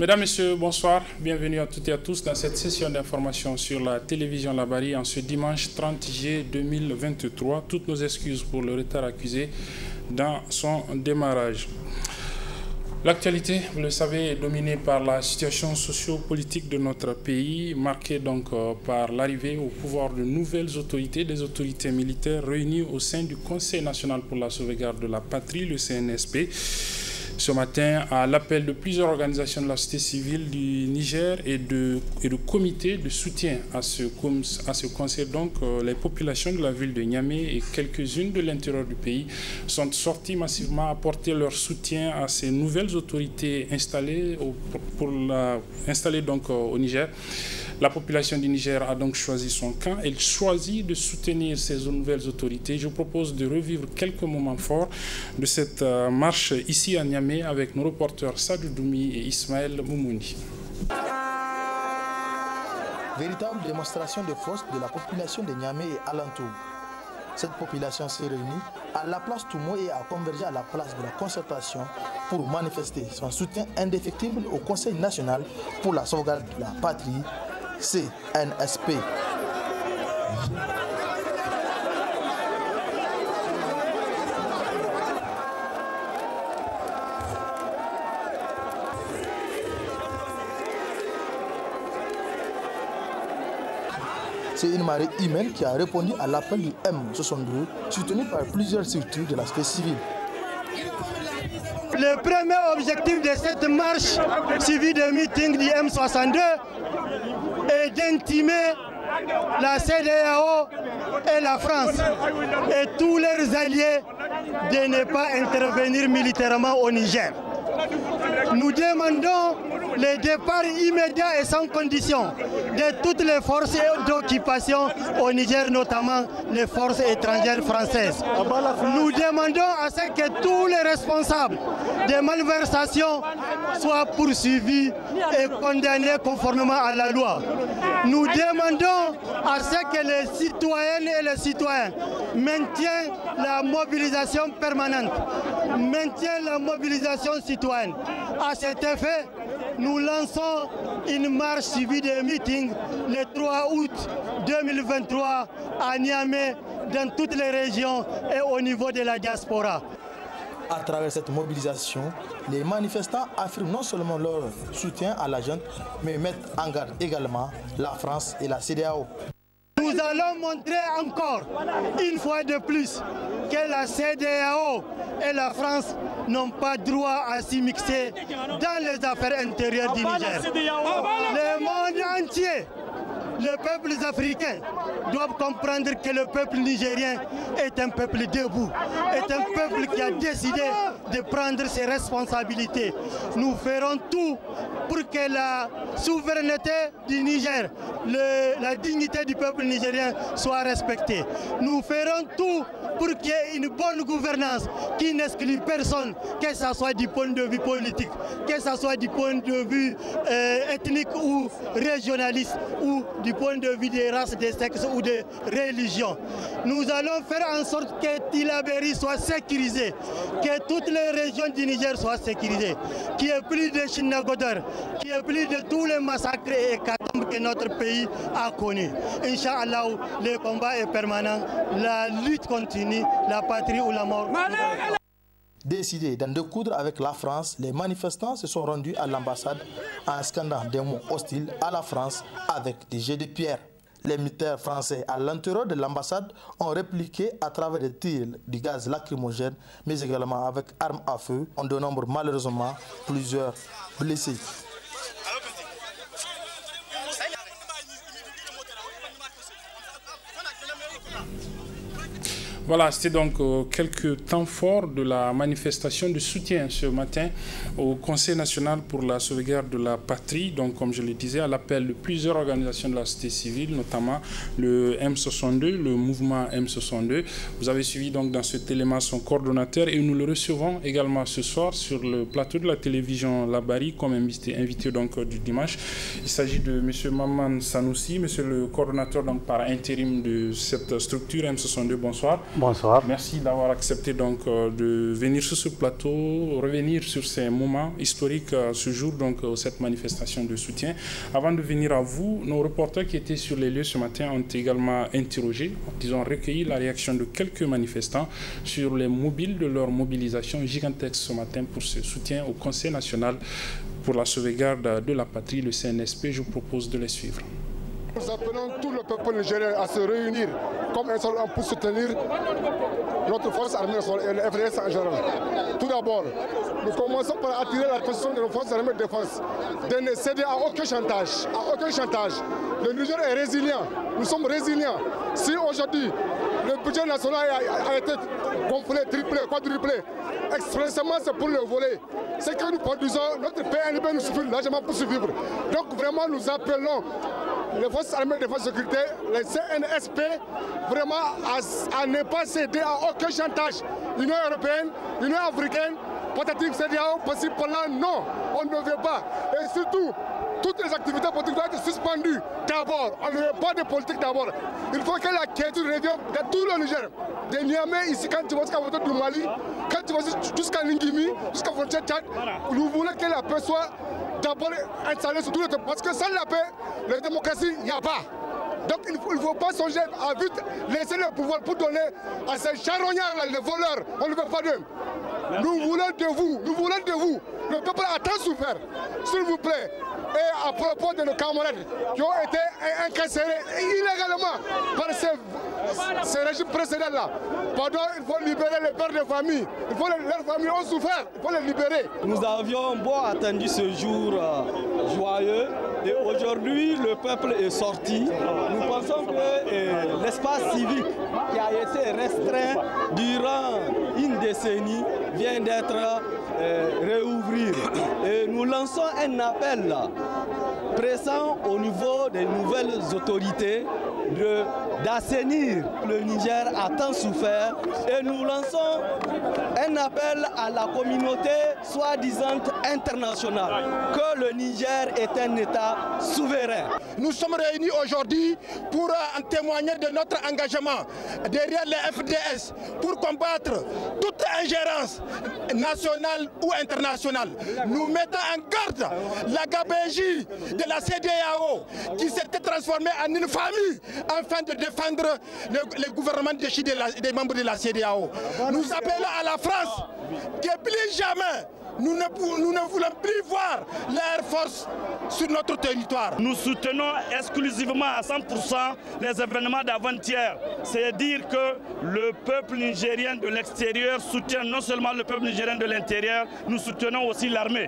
Mesdames, Messieurs, bonsoir. Bienvenue à toutes et à tous dans cette session d'information sur la télévision Labari en ce dimanche 30 juillet 2023. Toutes nos excuses pour le retard accusé dans son démarrage. L'actualité, vous le savez, est dominée par la situation socio-politique de notre pays, marquée donc par l'arrivée au pouvoir de nouvelles autorités, des autorités militaires réunies au sein du Conseil national pour la sauvegarde de la patrie, le CNSP. Ce matin, à l'appel de plusieurs organisations de la société civile du Niger et de comités de soutien à ce conseil, donc les populations de la ville de Niamey et quelques-unes de l'intérieur du pays sont sorties massivement apporter leur soutien à ces nouvelles autorités installées au Niger. La population du Niger a donc choisi son camp. Elle choisit de soutenir ces nouvelles autorités. Je vous propose de revivre quelques moments forts de cette marche ici à Niamey avec nos reporters Sadou Doumi et Ismaël Moumouni. Véritable démonstration de force de la population de Niamey et alentour. Cette population s'est réunie à la place Toumo et a convergé à la place de la concertation pour manifester son soutien indéfectible au Conseil national pour la sauvegarde de la patrie, CNSP. C'est une marée humaine qui a répondu à l'appel du M62, soutenu par plusieurs structures de la société civile. Le premier objectif de cette marche suivie de meeting du M62 est d'intimer la CEDEAO et la France et tous leurs alliés de ne pas intervenir militairement au Niger. Nous demandons le départ immédiat et sans condition de toutes les forces d'occupation au Niger, notamment les forces étrangères françaises. Nous demandons à ce que tous les responsables des malversations soient poursuivis et condamnés conformément à la loi. Nous demandons à ce que les citoyennes et les citoyens maintiennent la mobilisation permanente, maintiennent la mobilisation citoyenne. À cet effet, nous lançons une marche suivie de meetings le 3 août 2023 à Niamey, dans toutes les régions et au niveau de la diaspora. À travers cette mobilisation, les manifestants affirment non seulement leur soutien à la junte, mais mettent en garde également la France et la CEDEAO. Nous allons montrer encore, une fois de plus, que la CEDEAO et la France n'ont pas droit à s'y mixer dans les affaires intérieures du Niger. Le monde entier, les peuples africains doivent comprendre que le peuple nigérien est un peuple debout, est un peuple qui a décidé de prendre ses responsabilités. Nous ferons tout pour que la souveraineté du Niger, la dignité du peuple nigérien soit respectée. Nous ferons tout pour qu'il y ait une bonne gouvernance qui n'exclut personne, que ce soit du point de vue politique, que ce soit du point de vue ethnique ou régionaliste, ou du point de vue des races, des sexes ou des religions. Nous allons faire en sorte que Tillabéri soit sécurisé, que toutes les régions du Niger soient sécurisées, qu'il n'y ait plus de Chinagodar, qu'il n'y ait plus de tous les massacres et hécatombes que notre pays a connus. Inch'Allah, le combat est permanent, la lutte continue, la patrie ou la mort. Décidés d'en découdre avec la France, les manifestants se sont rendus à l'ambassade en scandant des mots hostiles à la France avec des jets de pierre. Les militaires français à l'intérieur de l'ambassade ont répliqué à travers des tirs du gaz lacrymogène, mais également avec armes à feu. On dénombre malheureusement plusieurs blessés. Voilà, c'était donc quelques temps forts de la manifestation de soutien ce matin au Conseil national pour la sauvegarde de la patrie. Donc, comme je le disais, à l'appel de plusieurs organisations de la société civile, notamment le M62, le mouvement M62. Vous avez suivi donc dans cet élément son coordonnateur et nous le recevons également ce soir sur le plateau de la télévision Labari comme invité donc du dimanche. Il s'agit de M. Maman Sanoussi, monsieur le coordonnateur donc par intérim de cette structure M62. Bonsoir. Bonsoir. Merci d'avoir accepté donc de venir sur ce plateau, revenir sur ces moments historiques ce jour, donc cette manifestation de soutien. Avant de venir à vous, nos reporters qui étaient sur les lieux ce matin ont également interrogé, ils ont recueilli la réaction de quelques manifestants sur les mobiles de leur mobilisation gigantesque ce matin pour ce soutien au Conseil national pour la sauvegarde de la patrie, le CNSP. Je vous propose de les suivre. Nous appelons tout le peuple nigérien à se réunir comme un seul homme pour soutenir notre force armée et le FDS en général. Tout d'abord, nous commençons par attirer l'attention de nos forces armées de défense de ne céder à aucun chantage. Le Niger est résilient, nous sommes résilients. Si aujourd'hui le budget national a été gonflé, triplé, quadruplé, expressément c'est pour le voler. C'est que nous produisons, notre PNB nous suffit largement pour survivre. Donc vraiment nous appelons les forces armées de défense et sécurité, les CNSP, vraiment à ne pas céder à aucun chantage. L'Union européenne, l'Union africaine, pathétique, CEDEAO, possible pendant, non, on ne veut pas. Et surtout, toutes les activités politiques doivent être suspendues d'abord. On ne veut pas de politique d'abord. Il faut que la quiétude revienne dans tout le Niger. De Niamey, ici, quand tu vas jusqu'à la frontière du Mali, quand tu vas jusqu'à Lingimi, jusqu'à la frontière Tchad, nous voulons que la paix soit d'abord installée sur tout le temps. Parce que sans la paix, la démocratie, il n'y a pas. Donc il ne faut pas songer à vite laisser le pouvoir pour donner à ces charognards-là, les voleurs. On ne veut pas d'eux. Nous voulons de vous. Le peuple a tant souffert. S'il vous plaît. Et à propos de nos camarades qui ont été incarcérés illégalement par ces régimes précédents-là, pardon, il faut libérer les pères de famille. Leurs familles ont souffert, il faut les libérer. Nous avions attendu ce jour joyeux et aujourd'hui le peuple est sorti. Nous pensons que l'espace civique qui a été restreint durant une décennie vient d'être réouvrir. Et nous lançons un appel pressant au niveau des nouvelles autorités d'assainir. Le Niger a tant souffert et nous lançons un appel à la communauté soi-disant internationale que le Niger est un État souverain. Nous sommes réunis aujourd'hui pour témoigner de notre engagement derrière les FDS pour combattre toute ingérence nationale ou internationale. Nous mettons en garde la gabégie de la CEDEAO qui s'était transformée en une famille afin de défendre le gouvernement des membres de la CEDEAO. Nous appelons à la France que plus jamais nous ne voulons plus voir l'Air Force sur notre territoire. Nous soutenons exclusivement à 100% les événements d'avant-hier. C'est dire que le peuple nigérien de l'extérieur soutient non seulement le peuple nigérien de l'intérieur, nous soutenons aussi l'armée.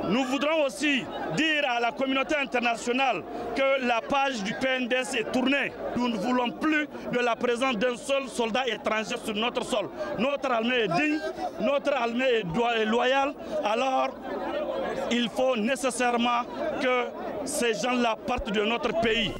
Nous voudrons aussi dire à la communauté internationale que la page du PNDS est tournée. Nous ne voulons plus de la présence d'un seul soldat étranger sur notre sol. Notre armée est digne, notre armée est loyale. Alors, il faut nécessairement que ces gens-là partent de notre pays.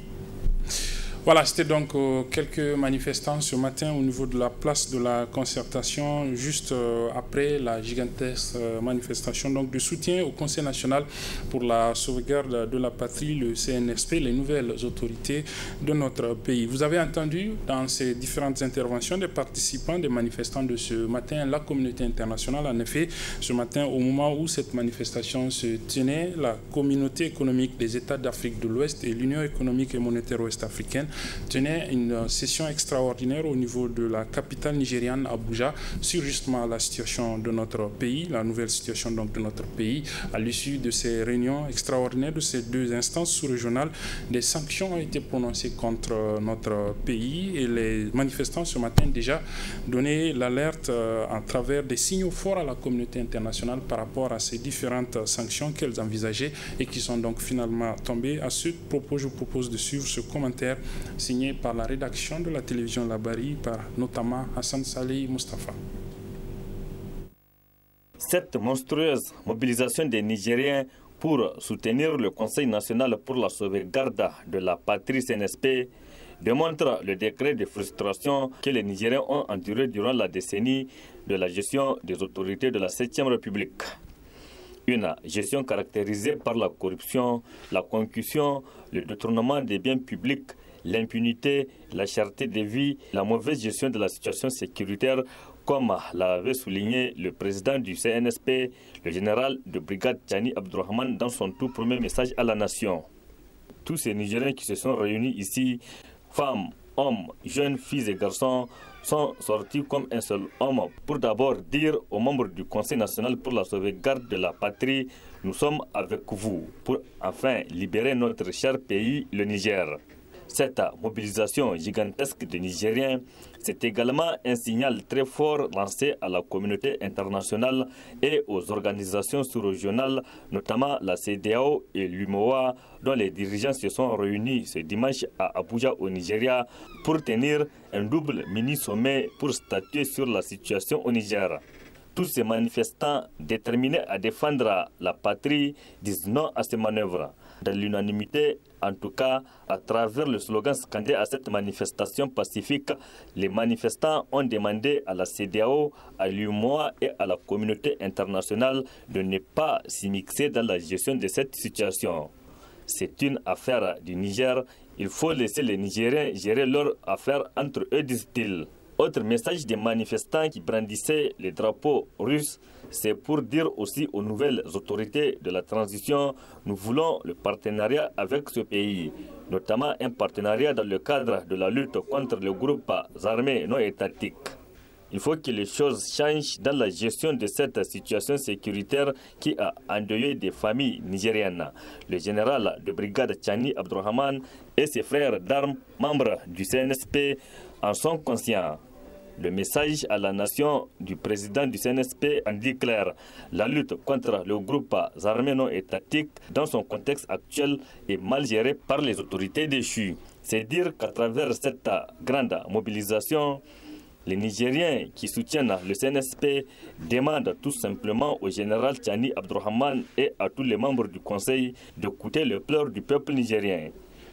Voilà, c'était donc quelques manifestants ce matin au niveau de la place de la Concertation, juste après la gigantesque manifestation donc, de soutien au Conseil national pour la sauvegarde de la patrie, le CNSP, les nouvelles autorités de notre pays. Vous avez entendu dans ces différentes interventions des participants, des manifestants de ce matin, la communauté internationale. En effet, ce matin, au moment où cette manifestation se tenait, la communauté économique des États d'Afrique de l'Ouest et l'Union économique et monétaire ouest-africaine tenait une session extraordinaire au niveau de la capitale nigériane, Abuja, sur justement la situation de notre pays, la nouvelle situation donc de notre pays. À l'issue de ces réunions extraordinaires de ces deux instances sous-régionales, des sanctions ont été prononcées contre notre pays et les manifestants ce matin déjà donné l'alerte à travers des signaux forts à la communauté internationale par rapport à ces différentes sanctions qu'elles envisageaient et qui sont donc finalement tombées. À ce propos, je vous propose de suivre ce commentaire signé par la rédaction de la télévision Labari, par notamment Hassan Saleh Mustafa. Cette monstrueuse mobilisation des Nigériens pour soutenir le Conseil national pour la sauvegarde de la patrie CNSP démontre le degré de frustration que les Nigériens ont enduré durant la décennie de la gestion des autorités de la 7e République. Une gestion caractérisée par la corruption, la concussion, le détournement des biens publics, l'impunité, la cherté des vies, la mauvaise gestion de la situation sécuritaire, comme l'avait souligné le président du CNSP, le général de brigade Tchani Abdourahmane, dans son tout premier message à la nation. Tous ces Nigériens qui se sont réunis ici, femmes, hommes, jeunes filles et garçons, sont sortis comme un seul homme pour d'abord dire aux membres du Conseil national pour la sauvegarde de la patrie, nous sommes avec vous pour enfin libérer notre cher pays, le Niger. Cette mobilisation gigantesque des Nigériens, c'est également un signal très fort lancé à la communauté internationale et aux organisations sous-régionales, notamment la CEDEAO et l'UMOA, dont les dirigeants se sont réunis ce dimanche à Abuja au Nigeria pour tenir un double mini-sommet pour statuer sur la situation au Niger. Tous ces manifestants déterminés à défendre la patrie disent non à ces manœuvres. Dans l'unanimité, en tout cas, à travers le slogan scandé à cette manifestation pacifique, les manifestants ont demandé à la CEDEAO, à l'UMOA et à la communauté internationale de ne pas s'immiscer dans la gestion de cette situation. C'est une affaire du Niger. Il faut laisser les Nigériens gérer leurs affaires entre eux, disent-ils. Autre message des manifestants qui brandissaient les drapeaux russes, c'est pour dire aussi aux nouvelles autorités de la transition, nous voulons le partenariat avec ce pays, notamment un partenariat dans le cadre de la lutte contre les groupes armés non étatiques. Il faut que les choses changent dans la gestion de cette situation sécuritaire qui a endeuillé des familles nigériennes. Le général de brigade Tchani Abdourahmane et ses frères d'armes, membres du CNSP, en sont conscients. Le message à la nation du président du CNSP en dit clair. La lutte contre le groupe armé non étatique dans son contexte actuel est mal gérée par les autorités déchues. C'est dire qu'à travers cette grande mobilisation, les Nigériens qui soutiennent le CNSP demandent tout simplement au général Tchani Abdourahmane et à tous les membres du Conseil d'écouter le pleur du peuple nigérien,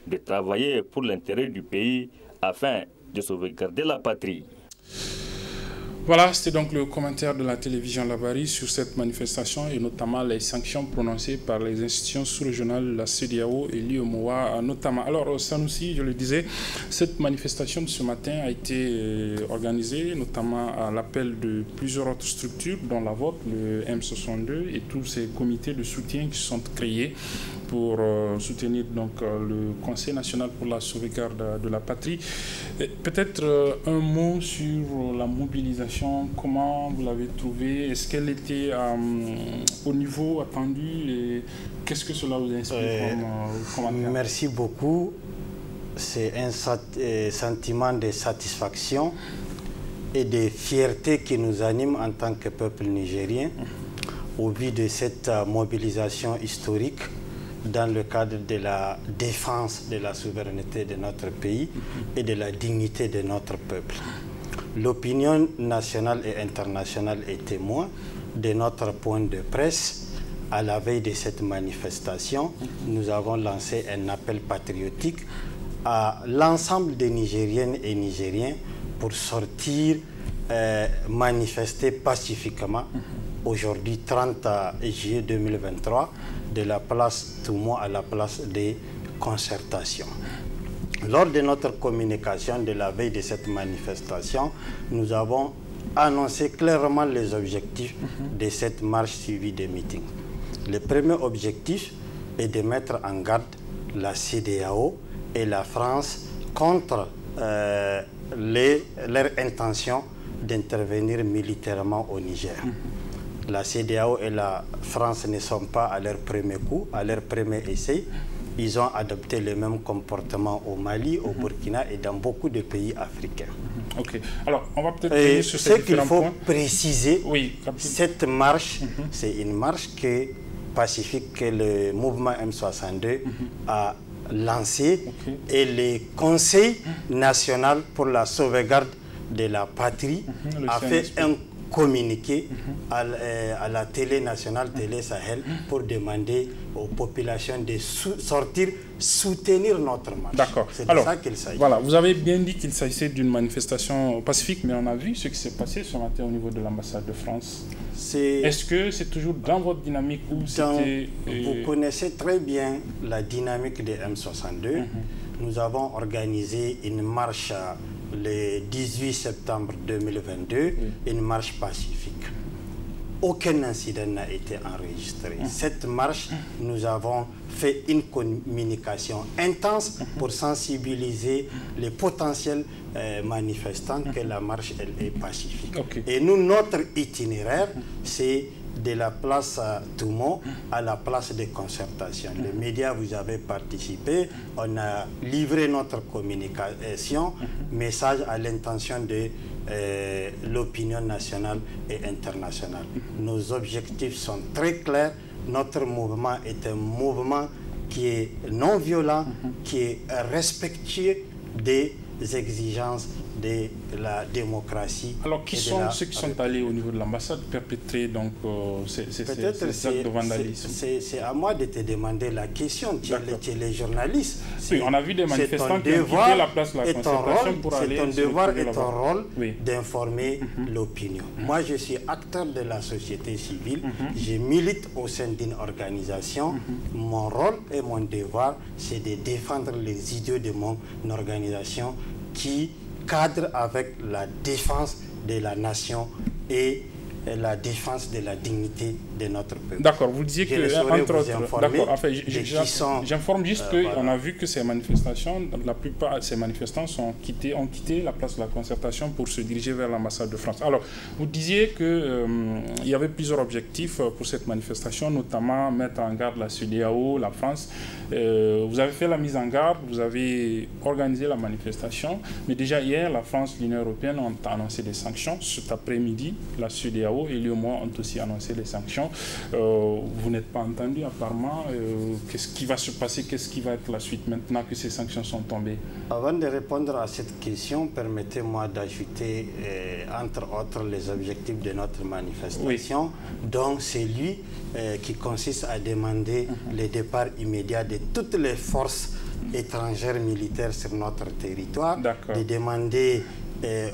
de travailler pour l'intérêt du pays afin de sauvegarder la patrie. Voilà, c'était donc le commentaire de la télévision Labari sur cette manifestation et notamment les sanctions prononcées par les institutions sous-régionales, la CEDEAO et l'UMOA notamment. Alors Sanoussi, je le disais, cette manifestation de ce matin a été organisée notamment à l'appel de plusieurs autres structures, dont la vôtre, le M62 et tous ces comités de soutien qui se sont créés pour soutenir donc le Conseil national pour la sauvegarde de la patrie. Peut-être un mot sur la mobilisation. Comment vous l'avez trouvée? Est-ce qu'elle était au niveau attendu et qu'est-ce que cela vous inspire comme commentaire? Merci beaucoup. C'est un sentiment de satisfaction et de fierté qui nous anime en tant que peuple nigérien au vu de cette mobilisation historique dans le cadre de la défense de la souveraineté de notre pays et de la dignité de notre peuple. L'opinion nationale et internationale est témoin de notre point de presse. À la veille de cette manifestation, nous avons lancé un appel patriotique à l'ensemble des Nigériennes et Nigériens pour sortir, manifester pacifiquement aujourd'hui 30 juillet 2023 de la place Toumo à la place des concertations. Lors de notre communication de la veille de cette manifestation, nous avons annoncé clairement les objectifs de cette marche suivie des meetings. Le premier objectif est de mettre en garde la CEDEAO et la France contre leur intention d'intervenir militairement au Niger. La CEDEAO et la France ne sont pas à leur premier coup, à leur premier essai. Ils ont adopté le même comportement au Mali, au Burkina et dans beaucoup de pays africains. Ok. Alors, on va peut-être sur ces différents points. Ce qu'il faut préciser, oui, cette marche, c'est une marche pacifique que le mouvement M62 a lancée et le Conseil national pour la sauvegarde de la patrie a fait un communiqué à la télé nationale, Télé Sahel, pour demander aux populations de sortir, soutenir notre marche. D'accord. C'est de ça qu'il s'agit. Voilà, vous avez bien dit qu'il s'agissait d'une manifestation pacifique, mais on a vu ce qui s'est passé ce matin au niveau de l'ambassade de France. Est-ce que c'est toujours dans votre dynamique ou c'était... Vous connaissez très bien la dynamique de M62. nous avons organisé une marche le 18 septembre 2022, une marche pacifique. Aucun incident n'a été enregistré. Cette marche, nous avons fait une communication intense pour sensibiliser les potentiels manifestants que la marche elle, est pacifique. Et nous, notre itinéraire, c'est de la place Toumo à la place de concertation. Les médias, vous avez participé, on a livré notre communication, message à l'intention de l'opinion nationale et internationale. Nos objectifs sont très clairs. Notre mouvement est un mouvement qui est non violent, qui est respectueux des exigences de la démocratie. Alors, qui sont ceux qui sont allés au niveau de l'ambassade perpétrer donc ces actes de vandalisme? C'est à moi de te demander la question. Tu es les journalistes. Oui, on a vu des manifestants qui ont quitté la place de la concertation pour aller... C'est ton devoir et ton rôle d'informer l'opinion. Moi, je suis acteur de la société civile. Je milite au sein d'une organisation. Mon rôle et mon devoir, c'est de défendre les idéaux de mon organisation qui cadre avec la défense de la nation et la défense de la dignité de notre peuple. D'accord, vous disiez que, entre autres, d'accord, enfin, j'informe juste qu'on a vu que ces manifestations, la plupart de ces manifestants ont quitté la place de la concertation pour se diriger vers l'ambassade de France. Alors, vous disiez qu'il y avait plusieurs objectifs pour cette manifestation, notamment mettre en garde la CEDEAO, la France. Vous avez fait la mise en garde, vous avez organisé la manifestation, mais déjà hier, la France et l'Union européenne ont annoncé des sanctions. Cet après-midi, la CEDEAO et l'UEMOA ont aussi annoncé les sanctions. Vous n'êtes pas entendu apparemment. Qu'est-ce qui va se passer? Qu'est-ce qui va être la suite maintenant que ces sanctions sont tombées? Avant de répondre à cette question, permettez-moi d'ajouter entre autres les objectifs de notre manifestation, dont celui qui consiste à demander le départ immédiat de toutes les forces étrangères militaires sur notre territoire, de demander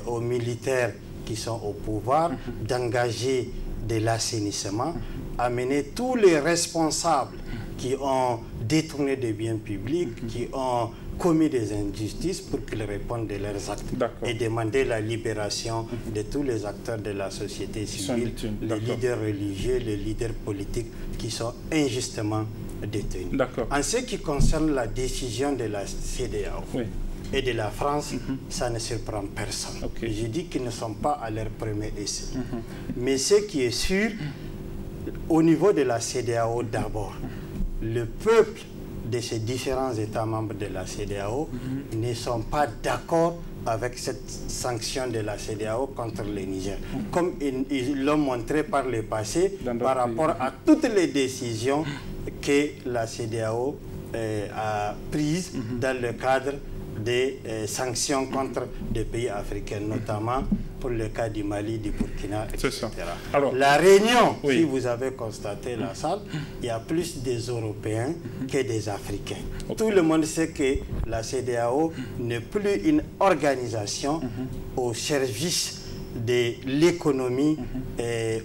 aux militaires qui sont au pouvoir d'engager de l'assainissement, amener tous les responsables qui ont détourné des biens publics, qui ont commis des injustices pour qu'ils répondent de leurs actes et demander la libération de tous les acteurs de la société civile, les leaders religieux, les leaders politiques qui sont injustement détenus. En ce qui concerne la décision de la CEDEAO, et de la France, ça ne surprend personne. Je dis qu'ils ne sont pas à leur premier essai. Mais ce qui est sûr, au niveau de la CEDEAO d'abord, le peuple de ces différents États membres de la CEDEAO ne sont pas d'accord avec cette sanction de la CEDEAO contre le Niger. Comme ils l'ont montré par le passé, par rapport à toutes les décisions que la CEDEAO a prises dans le cadre des sanctions contre des pays africains, notamment pour le cas du Mali, du Burkina, etc. Alors, la Réunion, si vous avez constaté la salle, il y a plus des Européens que des Africains. Tout le monde sait que la CEDEAO n'est plus une organisation au service de l'économie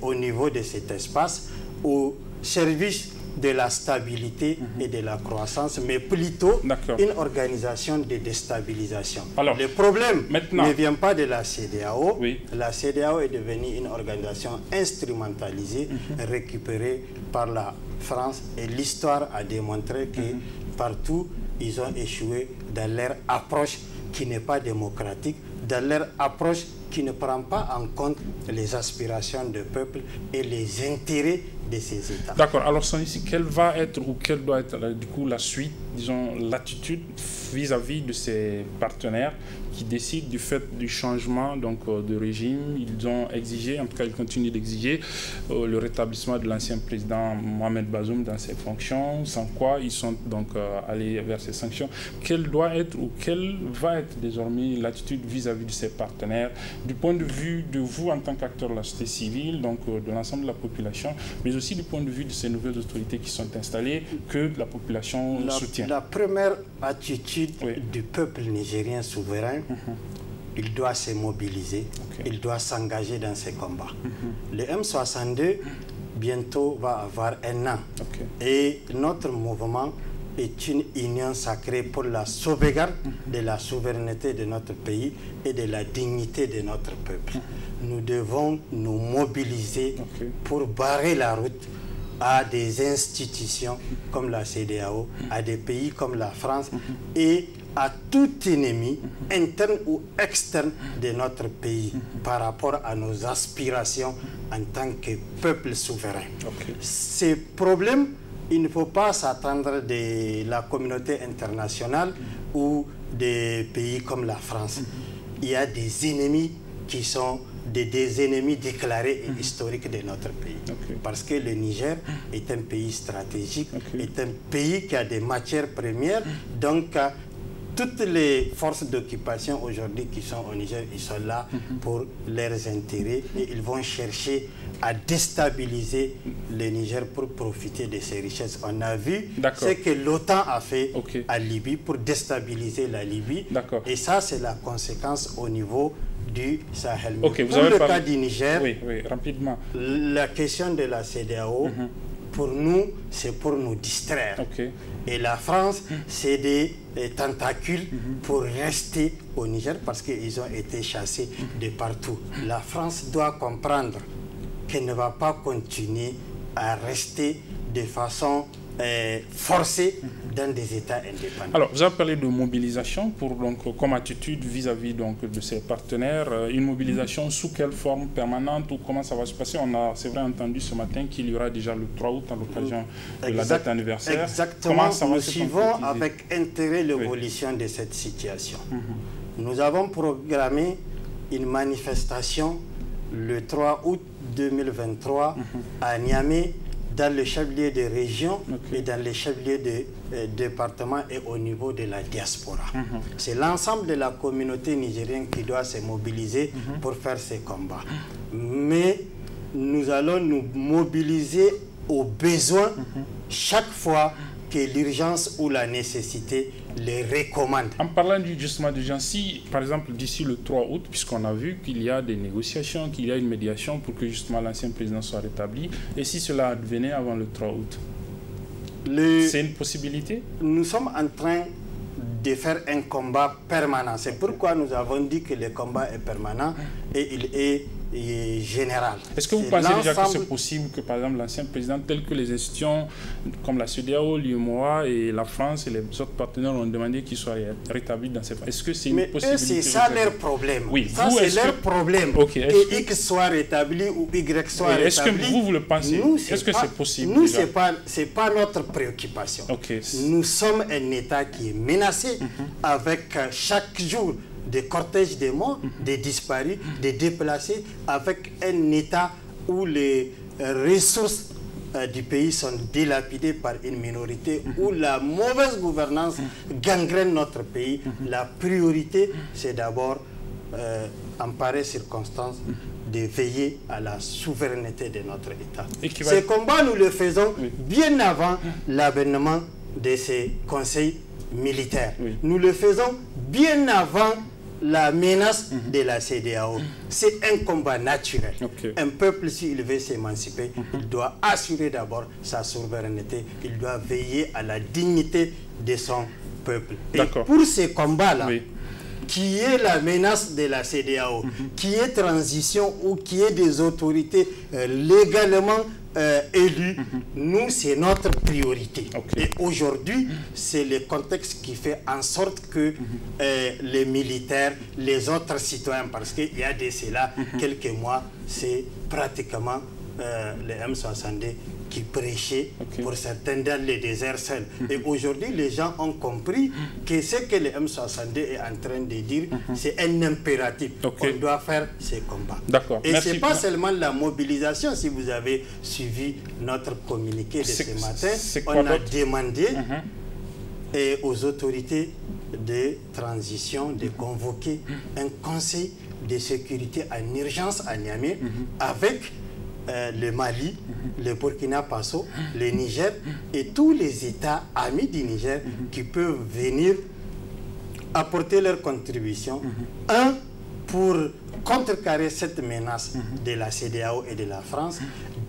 au niveau de cet espace, au service de la stabilité et de la croissance, mais plutôt une organisation de déstabilisation. Alors, le problème ne vient pas de la CEDEAO. La CEDEAO est devenue une organisation instrumentalisée, récupérée par la France, et l'histoire a démontré que partout, ils ont échoué dans leur approche qui n'est pas démocratique, dans leur approche qui ne prend pas en compte les aspirations du peuple et les intérêts de ces États. D'accord. Alors, ici, quelle va être ou quelle doit être du coup la suite, disons, l'attitude vis-à-vis de ces partenaires qui décident du fait du changement donc, de régime? Ils ont exigé, en tout cas ils continuent d'exiger le rétablissement de l'ancien président Mohamed Bazoum dans ses fonctions, sans quoi ils sont donc allés vers ces sanctions. Quelle doit être ou quelle va être désormais l'attitude vis-à-vis de ces partenaires, du point de vue de vous en tant qu'acteur de la société civile, donc de l'ensemble de la population, mais aussi du point de vue de ces nouvelles autorités qui sont installées, que la population soutient? La première attitude du peuple nigérien souverain, il doit se mobiliser, il doit s'engager dans ces combats. Le M62, bientôt, va avoir 1 an. Et notre mouvement est une union sacrée pour la sauvegarde de la souveraineté de notre pays et de la dignité de notre peuple. Nous devons nous mobiliser pour barrer la route à des institutions comme la CEDEAO, à des pays comme la France et à tout ennemi, interne ou externe de notre pays par rapport à nos aspirations en tant que peuple souverain. Ces problèmes, il ne faut pas s'attendre de la communauté internationale ou des pays comme la France. Il y a des ennemis qui sont des ennemis déclarés et historiques de notre pays. Parce que le Niger est un pays stratégique, est un pays qui a des matières premières, donc toutes les forces d'occupation aujourd'hui qui sont au Niger, ils sont là pour leurs intérêts et ils vont chercher à déstabiliser le Niger pour profiter de ses richesses. On a vu ce que l'OTAN a fait à Libye pour déstabiliser la Libye. Et ça, c'est la conséquence au niveau du Sahel. Pour le cas du Niger, rapidement. La question de la CEDEAO, pour nous, c'est pour nous distraire. Et la France, c'est des tentacules pour rester au Niger parce qu'ils ont été chassés de partout. La France doit comprendre qu'elle ne va pas continuer à rester de façon forcée dans des États indépendants. Alors, vous avez parlé de mobilisation comme attitude vis-à-vis de ces partenaires. Une mobilisation sous quelle forme, permanente, ou comment ça va se passer? On a, c'est vrai, entendu ce matin qu'il y aura déjà le 3 août à l'occasion de la date anniversaire. Exactement. Comment ça va nous se suivons avec intérêt l'évolution de cette situation. Nous avons programmé une manifestation le 3 août 2023 à Niamey, dans les chefs-lieux de région et dans les chefs-lieux de département et au niveau de la diaspora. C'est l'ensemble de la communauté nigérienne qui doit se mobiliser pour faire ces combats. Mais nous allons nous mobiliser aux besoins chaque fois que l'urgence ou la nécessité les recommande. En parlant justement d'urgence, si par exemple d'ici le 3 août, puisqu'on a vu qu'il y a des négociations, qu'il y a une médiation pour que justement l'ancien président soit rétabli, et si cela advenait avant le 3 août, c'est une possibilité? Nous sommes en train de faire un combat permanent. C'est pourquoi nous avons dit que le combat est permanent et il est général. Est-ce que vous pensez déjà que c'est possible que, par exemple, l'ancien président, tel que les institutions comme la CEDEAO, l'UEMOA et la France et les autres partenaires ont demandé qu'il soit rétabli dans ces... Est-ce que c'est une possibilité? Mais c'est ça leur problème. Oui, ça, c'est leur problème. Que X soit rétabli ou Y soit rétabli. Est-ce que vous le pensez? Est-ce que c'est possible? Nous, ce n'est pas notre préoccupation. Nous sommes un État qui est menacé avec chaque jour des cortèges de morts, des disparus, des déplacés, avec un État où les ressources du pays sont dilapidées par une minorité, où la mauvaise gouvernance gangrène notre pays. La priorité, c'est d'abord, en pareille circonstance, de veiller à la souveraineté de notre État. Ces combats, nous le faisons bien avant l'avènement de ces conseils militaires. Nous le faisons bien avant la menace de la CEDEAO. C'est un combat naturel. Un peuple, s'il veut s'émanciper, il doit assurer d'abord sa souveraineté. Il doit veiller à la dignité de son peuple. Et pour ces combats-là, qui est la menace de la CEDEAO, qui est transition ou qui est des autorités légalement élus, nous, c'est notre priorité. Et aujourd'hui, c'est le contexte qui fait en sorte que les militaires, les autres citoyens, parce qu'il y a de cela quelques mois, c'est pratiquement les M62 qui prêchaient pour certains dans les déserts seuls. Et aujourd'hui, les gens ont compris que ce que le M62 est en train de dire, c'est un impératif. On doit faire ces combats. Et ce n'est pas seulement la mobilisation. Si vous avez suivi notre communiqué de ce matin, on a demandé aux autorités de transition de convoquer un conseil de sécurité en urgence à Niamey avec le Mali, le Burkina Faso, le Niger et tous les États amis du Niger qui peuvent venir apporter leur contribution. Un, pour contrecarrer cette menace de la CEDEAO et de la France.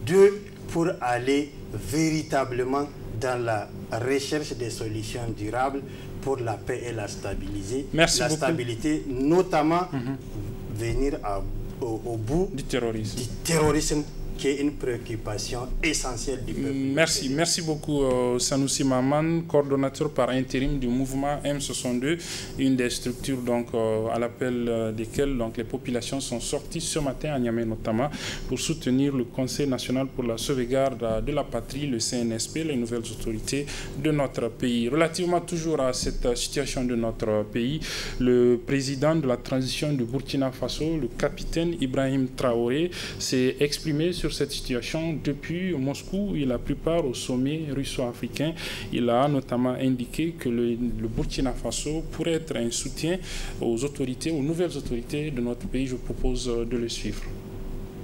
Deux, pour aller véritablement dans la recherche des solutions durables pour la paix et la stabilité. Stabilité, notamment venir au bout du terrorisme qui est une préoccupation essentielle du peuple. Merci beaucoup Sanoussi Maman, coordonnateur par intérim du mouvement M62, une des structures donc, à l'appel desquelles donc, les populations sont sorties ce matin à Niamey notamment pour soutenir le Conseil national pour la sauvegarde de la patrie, le CNSP, les nouvelles autorités de notre pays. Relativement toujours à cette situation de notre pays, le président de la transition de Burkina Faso, le capitaine Ibrahim Traoré, s'est exprimé sur cette situation depuis Moscou et la plupart au sommet russo-africain. Il a notamment indiqué que le Burkina Faso pourrait être un soutien aux autorités, aux nouvelles autorités de notre pays. Je propose de le suivre.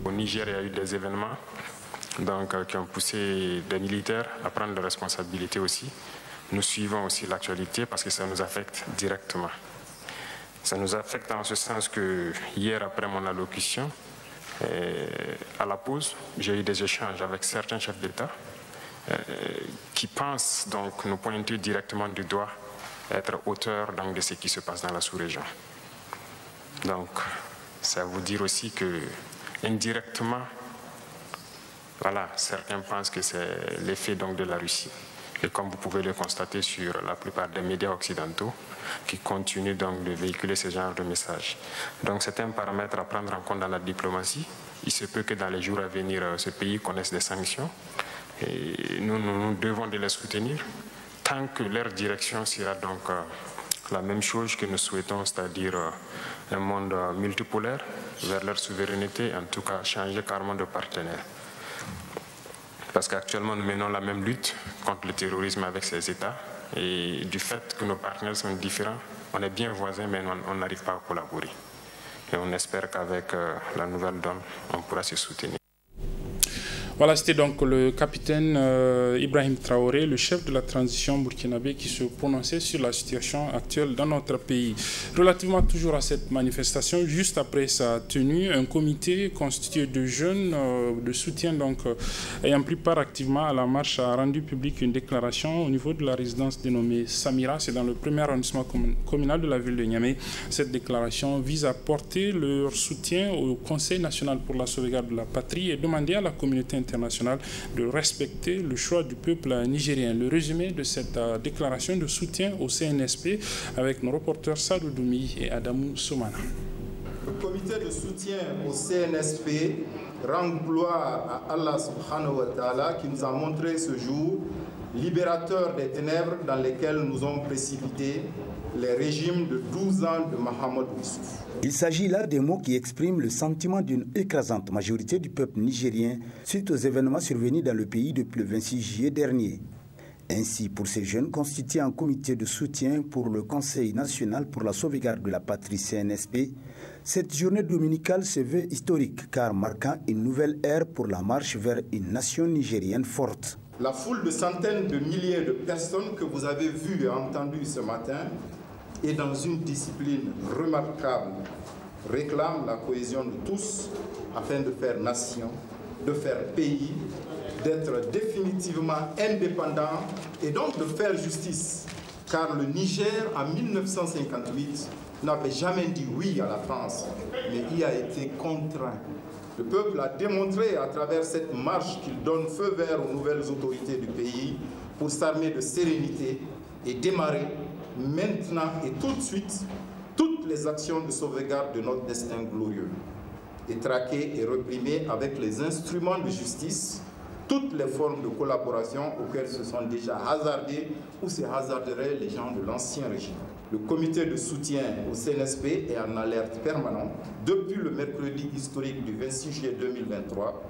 Au Niger, il y a eu des événements qui ont poussé des militaires à prendre leurs responsabilités aussi. Nous suivons aussi l'actualité parce que ça nous affecte directement. Ça nous affecte en ce sens que hier, après mon allocution, à la pause, j'ai eu des échanges avec certains chefs d'État qui pensent donc nous pointer directement du doigt, être auteurs de ce qui se passe dans la sous-région. Donc, ça veut dire aussi que indirectement, voilà, certains pensent que c'est l'effet de la Russie. Et comme vous pouvez le constater sur la plupart des médias occidentaux qui continuent donc de véhiculer ce genre de messages. Donc c'est un paramètre à prendre en compte dans la diplomatie. Il se peut que dans les jours à venir, ce pays connaisse des sanctions. Et nous devons de les soutenir tant que leur direction sera donc la même chose que nous souhaitons, c'est-à-dire un monde multipolaire vers leur souveraineté, en tout cas changer carrément de partenaire. Parce qu'actuellement, nous menons la même lutte contre le terrorisme avec ces États. Et du fait que nos partenaires sont différents, on est bien voisins, mais on n'arrive pas à collaborer. Et on espère qu'avec la nouvelle donne, on pourra se soutenir. Voilà, c'était donc le capitaine Ibrahim Traoré, le chef de la transition burkinabé, qui se prononçait sur la situation actuelle dans notre pays. Relativement toujours à cette manifestation, juste après sa tenue, un comité constitué de jeunes de soutien donc, ayant pris part activement à la marche a rendu public une déclaration au niveau de la résidence dénommée Samira. C'est dans le premier arrondissement communal de la ville de Niamey. Cette déclaration vise à porter leur soutien au Conseil national pour la sauvegarde de la patrie et demander à la communauté internationale de respecter le choix du peuple nigérien. Le résumé de cette déclaration de soutien au CNSP avec nos reporters Sadou Doumi et Adamou Soumana. Le comité de soutien au CNSP rend gloire à Allah subhanahu wa ta'ala qui nous a montré ce jour libérateur des ténèbres dans lesquelles nous ont précipité les régimes de 12 ans de Mahamadou Issoufou. Il s'agit là des mots qui expriment le sentiment d'une écrasante majorité du peuple nigérien suite aux événements survenus dans le pays depuis le 26 juillet dernier. Ainsi, pour ces jeunes constitués en comité de soutien pour le Conseil national pour la sauvegarde de la patrie CNSP, cette journée dominicale se veut historique car marquant une nouvelle ère pour la marche vers une nation nigérienne forte. La foule de centaines de milliers de personnes que vous avez vues et entendues ce matin et dans une discipline remarquable, réclame la cohésion de tous afin de faire nation, de faire pays, d'être définitivement indépendant et donc de faire justice. Car le Niger, en 1958, n'avait jamais dit oui à la France, mais y a été contraint. Le peuple a démontré à travers cette marche qu'il donne feu vert aux nouvelles autorités du pays pour s'armer de sérénité et démarrer maintenant et tout de suite toutes les actions de sauvegarde de notre destin glorieux et traquer et réprimer avec les instruments de justice toutes les formes de collaboration auxquelles se sont déjà hasardés ou se hasarderaient les gens de l'ancien régime. Le comité de soutien au CNSP est en alerte permanente depuis le mercredi historique du 26 juillet 2023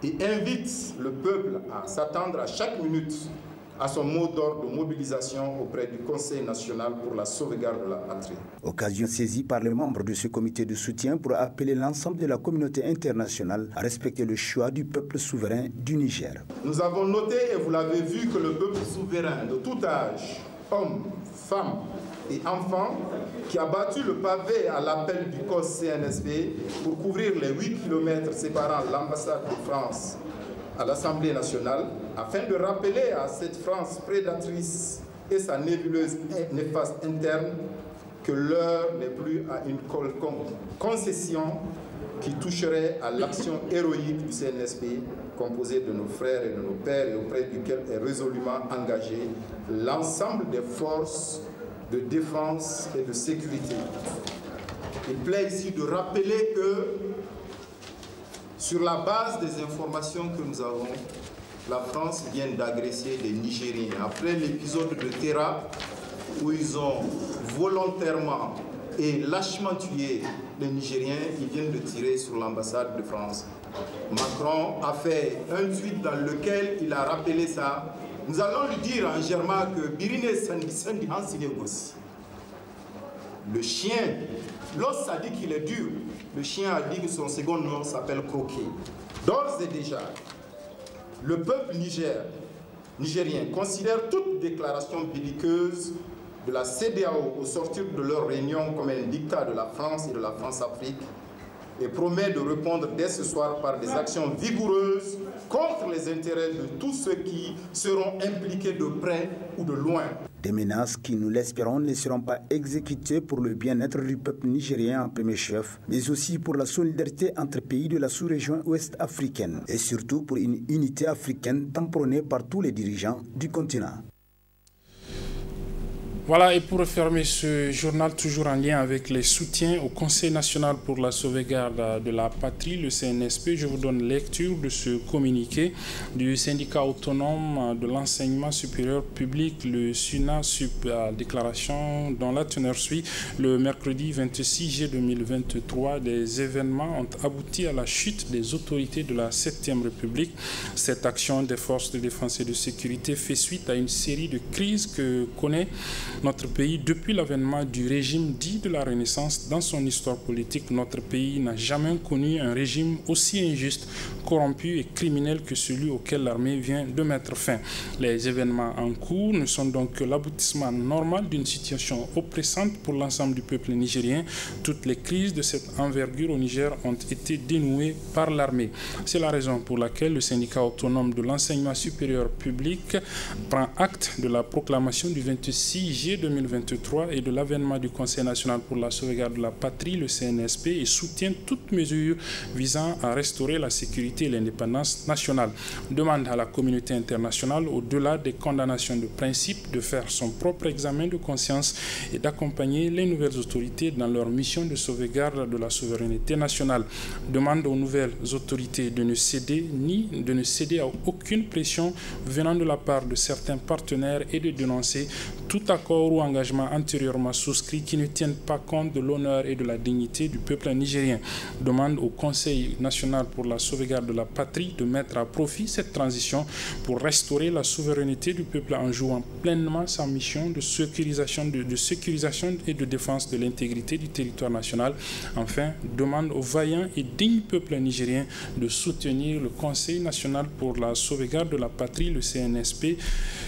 et invite le peuple à s'attendre à chaque minute à son mot d'ordre de mobilisation auprès du Conseil national pour la sauvegarde de la patrie. Occasion saisie par les membres de ce comité de soutien pour appeler l'ensemble de la communauté internationale à respecter le choix du peuple souverain du Niger. Nous avons noté, et vous l'avez vu, que le peuple souverain de tout âge, hommes, femmes et enfants, qui a battu le pavé à l'appel du COS CNSP pour couvrir les 8 km séparant l'ambassade de France à l'Assemblée nationale afin de rappeler à cette France prédatrice et sa nébuleuse et néfaste interne que l'heure n'est plus à une quelconque concession qui toucherait à l'action héroïque du CNSP, composé de nos frères et de nos pères et auprès duquel est résolument engagé l'ensemble des forces de défense et de sécurité. Il plaît ici de rappeler que, sur la base des informations que nous avons, la France vient d'agresser des Nigériens. Après l'épisode de Terra, où ils ont volontairement et lâchement tué les Nigériens, ils viennent de tirer sur l'ambassade de France. Macron a fait un tweet dans lequel il a rappelé ça. Nous allons lui dire en germain que Birine Sandi Hansinegos, le chien, l'os a dit qu'il est dur. Le chien a dit que son second nom s'appelle Croquet. D'ores et déjà, le peuple nigérien considère toute déclaration belliqueuse de la CEDEAO au sortir de leur réunion comme un dictat de la France et de la France-Afrique et promet de répondre dès ce soir par des actions vigoureuses contre les intérêts de tous ceux qui seront impliqués de près ou de loin. Des menaces qui, nous l'espérons, ne seront pas exécutées pour le bien-être du peuple nigérien en premier chef, mais aussi pour la solidarité entre pays de la sous-région ouest africaine et surtout pour une unité africaine tant prônée par tous les dirigeants du continent. Voilà, et pour refermer ce journal, toujours en lien avec les soutiens au Conseil national pour la sauvegarde de la patrie, le CNSP, je vous donne lecture de ce communiqué du syndicat autonome de l'enseignement supérieur public, le SUNASUP, déclaration dont la teneur suit. Le mercredi 26 juillet 2023, des événements ont abouti à la chute des autorités de la 7e République. Cette action des forces de défense et de sécurité fait suite à une série de crises que connaît notre pays depuis l'avènement du régime dit de la Renaissance. Dans son histoire politique, notre pays n'a jamais connu un régime aussi injuste, corrompu et criminel que celui auquel l'armée vient de mettre fin. Les événements en cours ne sont donc que l'aboutissement normal d'une situation oppressante pour l'ensemble du peuple nigérien. Toutes les crises de cette envergure au Niger ont été dénouées par l'armée. C'est la raison pour laquelle le syndicat autonome de l'enseignement supérieur public prend acte de la proclamation du 26 juillet 2023 et de l'avènement du Conseil national pour la sauvegarde de la patrie, le CNSP, et soutient toute mesure visant à restaurer la sécurité et l'indépendance nationale. Demande à la communauté internationale, au-delà des condamnations de principe, de faire son propre examen de conscience et d'accompagner les nouvelles autorités dans leur mission de sauvegarde de la souveraineté nationale. Demande aux nouvelles autorités de ne céder à aucune pression venant de la part de certains partenaires et de dénoncer tout accord ou engagement antérieurement souscrit qui ne tiennent pas compte de l'honneur et de la dignité du peuple nigérien. Demande au Conseil national pour la sauvegarde de la patrie de mettre à profit cette transition pour restaurer la souveraineté du peuple en jouant pleinement sa mission de sécurisation et de défense de l'intégrité du territoire national. Enfin, demande au vaillant et digne peuple nigérien de soutenir le Conseil national pour la sauvegarde de la patrie, le CNSP,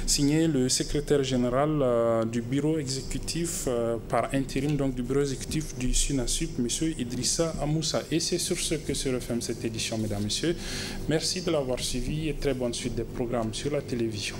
signé le secrétaire général du bureau exécutif par intérim, donc du bureau exécutif du SUNASUP, M. Idrissa Amoussa. Et c'est sur ce que se referme cette édition, mesdames et messieurs. Merci de l'avoir suivi et très bonne suite des programmes sur la télévision.